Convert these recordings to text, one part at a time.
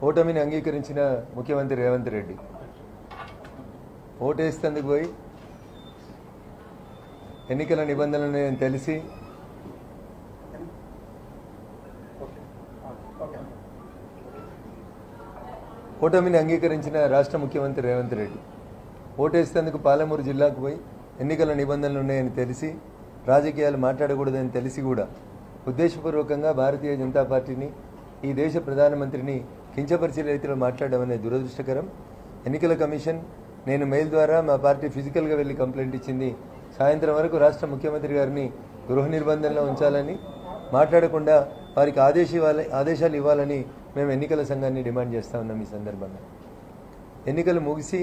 ఓటమిని అంగీకరించిన ముఖ్యమంత్రి రేవంత్ రెడ్డి ఓటేస్తేందుకు పోయి ఎన్నికల నిబంధనలను తెలిసి ఓటమిని అంగీకరించిన రాష్ట్ర ముఖ్యమంత్రి రేవంత్ రెడ్డి ఓటేస్తేందుకు పాలమూరు జిల్లాకు పోయి ఎన్నికల నిబంధనలు ఉన్నాయని తెలిసి రాజకీయాలు మాట్లాడకూడదని తెలిసి కూడా ఉద్దేశపూర్వకంగా భారతీయ జనతా పార్టీని ఈ దేశ ప్రధానమంత్రిని కించపరిచే రీతిలో మాట్లాడడం అనేది దురదృష్టకరం. ఎన్నికల కమిషన్ నేను మెయిల్ ద్వారా మా పార్టీ ఫిజికల్గా వెళ్ళి కంప్లైంట్ ఇచ్చింది. సాయంత్రం వరకు రాష్ట్ర ముఖ్యమంత్రి గారిని గృహ నిర్బంధంలో ఉంచాలని, మాట్లాడకుండా వారికి ఆదేశాలు ఇవ్వాలని మేము ఎన్నికల సంఘాన్ని డిమాండ్ చేస్తూ ఉన్నాం. ఈ సందర్భంగా ఎన్నికలు ముగిసి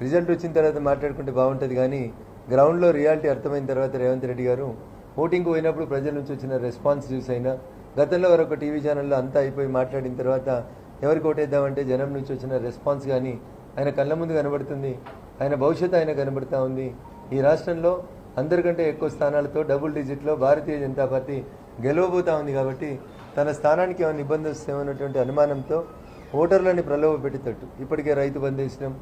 రిజల్ట్ వచ్చిన తర్వాత మాట్లాడుకుంటే బాగుంటుంది, కానీ గ్రౌండ్లో రియాలిటీ అర్థమైన తర్వాత రేవంత్ రెడ్డి గారు ఓటింగ్కి పోయినప్పుడు ప్రజల నుంచి వచ్చిన రెస్పాన్స్ చూసైనా, గతంలో వరకు టీవీ ఛానల్లో అంతా అయిపోయి మాట్లాడిన తర్వాత ఎవరికి ఓటేద్దామంటే జనం నుంచి వచ్చిన రెస్పాన్స్ కానీ ఆయన కళ్ళ ముందు కనబడుతుంది. ఆయన భవిష్యత్తు ఆయన కనబడుతూ ఉంది. ఈ రాష్ట్రంలో అందరికంటే ఎక్కువ స్థానాలతో డబుల్ డిజిట్లో భారతీయ జనతా పార్టీ గెలవబోతా ఉంది. కాబట్టి తన స్థానానికి ఏమైనా ఇబ్బంది వస్తామన్నటువంటి అనుమానంతో ఓటర్లని ప్రలోభ పెట్టేటట్టు ఇప్పటికే రైతు బంద్ వేసినాం,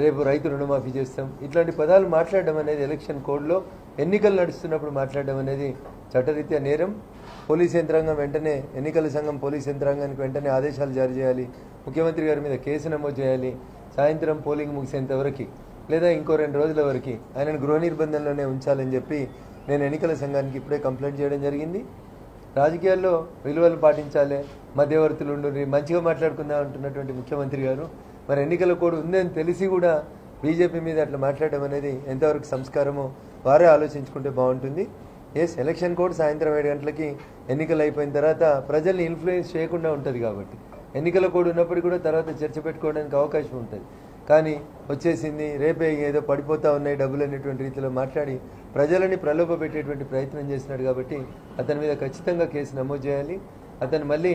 రేపు రైతు రుణమాఫీ చేస్తాం, ఇట్లాంటి పదాలు మాట్లాడడం అనేది ఎలక్షన్ కోడ్లో ఎన్నికలు నడుస్తున్నప్పుడు మాట్లాడడం అనేది చట్టరీత్యా నేరం. పోలీస్ యంత్రాంగం వెంటనే, ఎన్నికల సంఘం పోలీస్ యంత్రాంగానికి వెంటనే ఆదేశాలు జారీ చేయాలి. ముఖ్యమంత్రి గారి మీద కేసు నమోదు చేయాలి. సాయంత్రం పోలింగ్ ముగిసేంత వరకు లేదా ఇంకో 2 రోజుల వరకు ఆయనను గృహ నిర్బంధంలోనే ఉంచాలని చెప్పి నేను ఎన్నికల సంఘానికి ఇప్పుడే కంప్లైంట్ చేయడం జరిగింది. రాజకీయాల్లో విలువలు పాటించాలి, మధ్యవర్తులు ఉండి మంచిగా మాట్లాడుకుందాం అంటున్నటువంటి ముఖ్యమంత్రి గారు మరి ఎన్నికల కోడ్ ఉందని తెలిసి కూడా బీజేపీ మీద అట్లా మాట్లాడడం అనేది ఎంతవరకు సంస్కారమో వారే ఆలోచించుకుంటే బాగుంటుంది. ఎలక్షన్ కోడ్ సాయంత్రం 7 గంటలకి ఎన్నికలు అయిపోయిన తర్వాత ప్రజల్ని ఇన్ఫ్లుయెన్స్ చేయకుండా ఉంటుంది. కాబట్టి ఎన్నికల కోడ్ ఉన్నప్పటికీ కూడా తర్వాత చర్చ పెట్టుకోవడానికి అవకాశం ఉంటుంది. కానీ వచ్చేసింది, రేపే ఏదో పడిపోతూ ఉన్నాయి డబ్బులు అనేటువంటి రీతిలో మాట్లాడి ప్రజలని ప్రలోభ పెట్టేటువంటి ప్రయత్నం చేస్తున్నాడు. కాబట్టి అతని మీద ఖచ్చితంగా కేసు నమోదు చేయాలి. అతను మళ్ళీ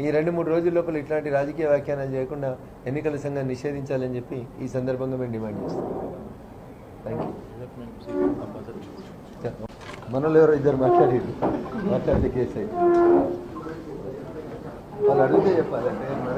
ఈ 2-3 రోజుల లోపల ఇట్లాంటి రాజకీయ వ్యాఖ్యానాలు చేయకుండా ఎన్నికల సంఘాన్ని నిషేధించాలని చెప్పి ఈ సందర్భంగా మేము డిమాండ్ చేస్తాం. Thank you. మనలో ఎవరో ఇద్దరు మాట్లాడితే కేసు అయ్యి వాళ్ళు అడిగితే చెప్పాలంటే మన